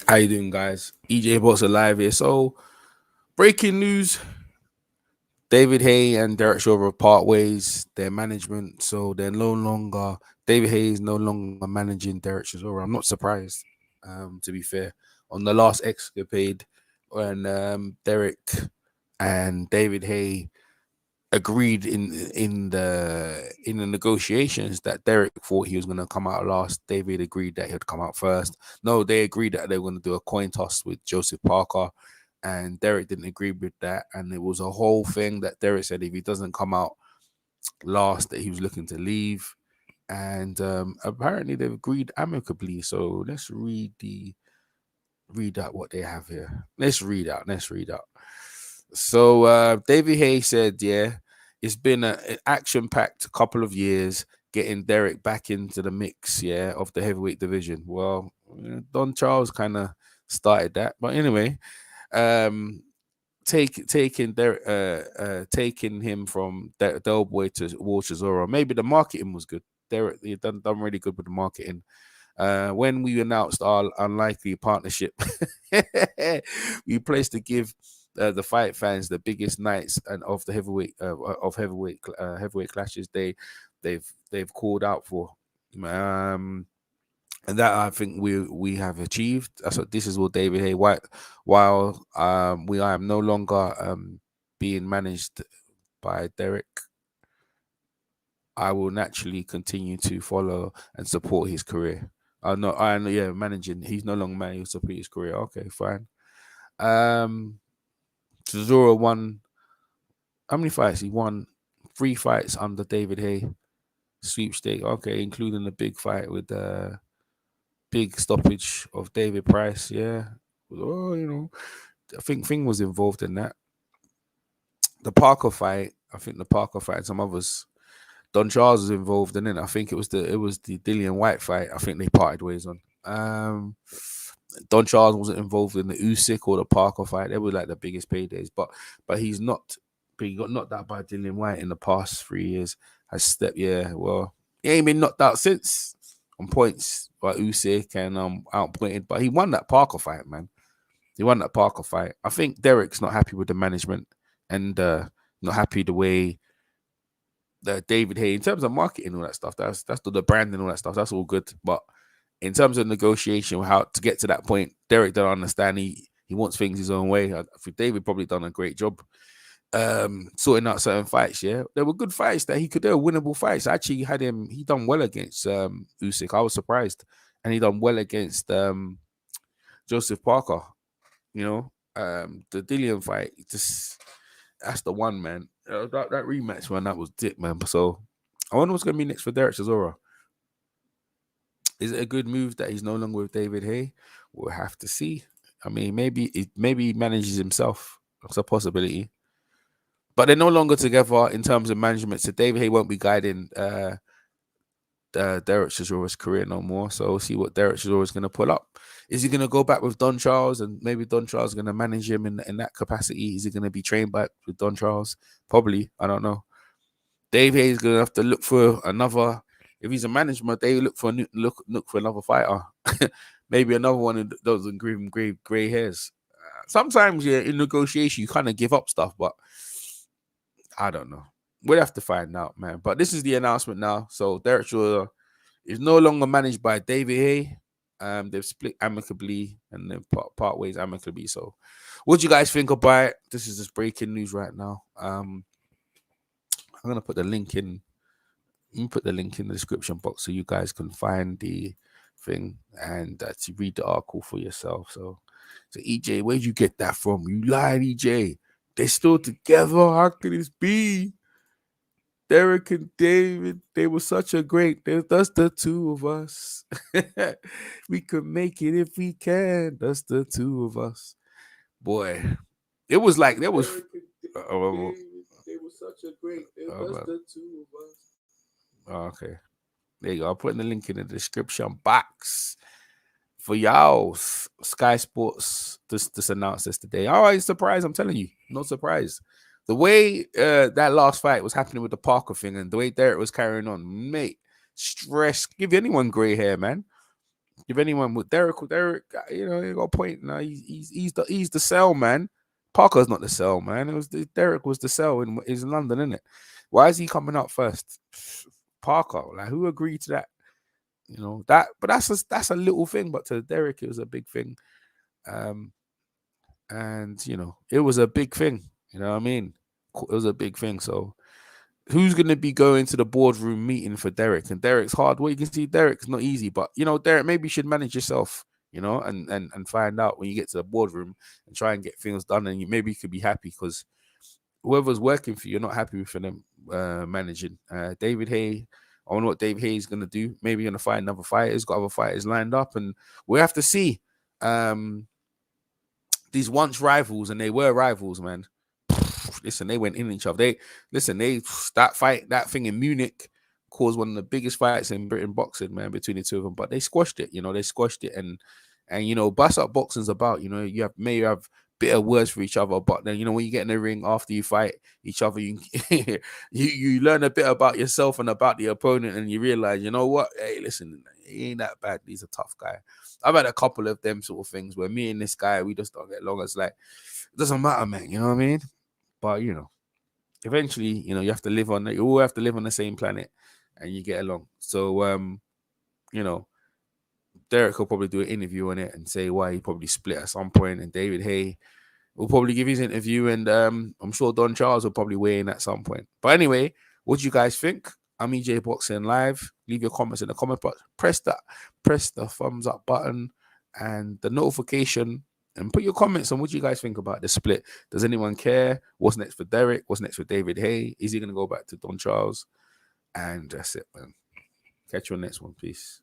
How you doing, guys? EJ Bots alive here. So, breaking news: David Haye and Derek Shaw have part ways. Their management, so they're no longer. David Haye is no longer managing Derek Chisora. I'm not surprised. To be fair, on the last escapade, when Derek and David Haye agreed in the negotiations that Derek thought he was going to come out last. David agreed that he'd come out first. No, they agreed that they were going to do a coin toss with Joseph Parker, and Derek didn't agree with that. And it was a whole thing that Derek said if he doesn't come out last, that he was looking to leave. And apparently they've agreed amicably. So let's read out what they have here. Let's read out. Let's read out. So David Hay said, yeah, it's been an action-packed couple of years getting Derek back into the mix, yeah, of the heavyweight division. Well, Don Charles kind of started that, but anyway, um, taking him from Del Boy to War Chisora. Maybe the marketing was good. Derek he done really good with the marketing. When we announced our unlikely partnership, we placed to give the fight fans the biggest nights and of the heavyweight clashes they've called out for. Um, and that I think we have achieved. That's what this is what David Hay. While I am no longer being managed by Derek, I will naturally continue to follow and support his career. I know, yeah, managing. He's no longer managing to support his career. Okay, fine. Um, Chisora won. How many fights? He won 3 fights under David Hay sweepstake. Okay, including the big fight with the big stoppage of David Price. Yeah. Oh, I think Thing was involved in that. The Parker fight. I think the Parker fight and some others. Don Charles was involved in it. I think it was the Dillian White fight. I think they parted ways on. Don Charles wasn't involved in the Usyk or the Parker fight. They were like the biggest paydays, but he's not. But he got knocked out by Dillian White in the past 3 years. Has stepped, yeah. Well, he ain't been knocked out since on points by Usyk and outpointed. But he won that Parker fight, man. He won that Parker fight. I think Derek's not happy with the management and not happy the way David Hay in terms of marketing and all that stuff. That's the brand and all that stuff. That's all good. But in terms of negotiation, how to get to that point, Derek don't understand. He wants things his own way. I think David probably done a great job sorting out certain fights. Yeah, there were good fights that he could do, winnable fights. I actually had him. He done well against Usyk. I was surprised, and he done well against Joseph Parker. The Dillian fight, just that's the one, man. That rematch, man, that was dick, man. So I wonder what's gonna be next for Derek Chisora. Is it a good move that he's no longer with David Hay? We'll have to see. I mean, maybe he manages himself. That's a possibility. But they're no longer together in terms of management. So David Hay won't be guiding Derek Chisora's career no more. So we'll see what Derek Chisora is going to pull up. Is he going to go back with Don Charles and maybe Don Charles is going to manage him in that capacity? Is he going to be trained back with Don Charles? Probably. I don't know. Dave Hayes going to have to look for another. If he's a management, they look for look for another fighter. Maybe another one who doesn't give him gray hairs. Sometimes, yeah, in negotiation, you kind of give up stuff, but I don't know. We'll have to find out, man. But this is the announcement now. So Derek Shaw is no longer managed by David Hay. They've split amicably and they've part ways amicably. So, what do you guys think about it? This is just breaking news right now. I'm gonna put the link in. Let me put the link in the description box so you guys can find the thing and to read the article for yourself. So EJ, where'd you get that from? You lied, EJ. They're still together. How could this be? Derek and David, they were such a great. That's the two of us. We could make it if we can. That's the two of us. Boy, it was like there was. Derek and Oh, David, they were such a great. That's oh, the two of us. okay, there you go. I'm putting the link in the description box for y'all. Sky Sports this announced this today. Oh, I'm surprised. I'm telling you, not surprised. The way that last fight was happening with the Parker thing and the way Derek was carrying on, mate, stress. Give anyone gray hair, man. If anyone with Derek, you got a point. Now he's the cell man. Parker's not the cell man. It was Derek was the cell in London, isn't it? Why is he coming up first? Parker, like who agreed to that? That, but that's a little thing. But to Derek, it was a big thing. Um, and it was a big thing. You know what I mean? It was a big thing. So who's going to be going to the boardroom meeting for Derek? And Derek's hard. Well, you can see Derek's not easy, but Derek, maybe you should manage yourself, and find out when you get to the boardroom and try and get things done. And maybe you could be happy because whoever's working for you, you're not happy with them managing. David Haye, I wonder what David Haye is going to do. Maybe going to find another fighter. He's got other fighters lined up, and we have to see. These once rivals, and they were rivals, man. Listen, they went in each other. That thing in Munich caused one of the biggest fights in Britain boxing, man, between the two of them. But they squashed it, they squashed it, and bust up boxing's about, you have bitter words for each other, but then when you get in the ring after you fight each other, you you learn a bit about yourself and about the opponent, and you realize, what? Hey, listen, he ain't that bad. He's a tough guy. I've had a couple of them sort of things where me and this guy, we just don't get along. It's like, it doesn't matter, man. You know what I mean? But eventually, you have to live on. You all have to live on the same planet, and you get along. So, Derek will probably do an interview on it and say why he probably split at some point, and David Haye will probably give his interview, and I'm sure Don Charles will probably weigh in at some point. But anyway, what do you guys think? I'm EJ Boxing Live. Leave your comments in the comment box. Press the thumbs up button and the notification, and put your comments on what you guys think about the split. Does anyone care? What's next for Derek? What's next for David Haye? Is he going to go back to Don Charles? And that's it, man. Catch you on the next one. Peace.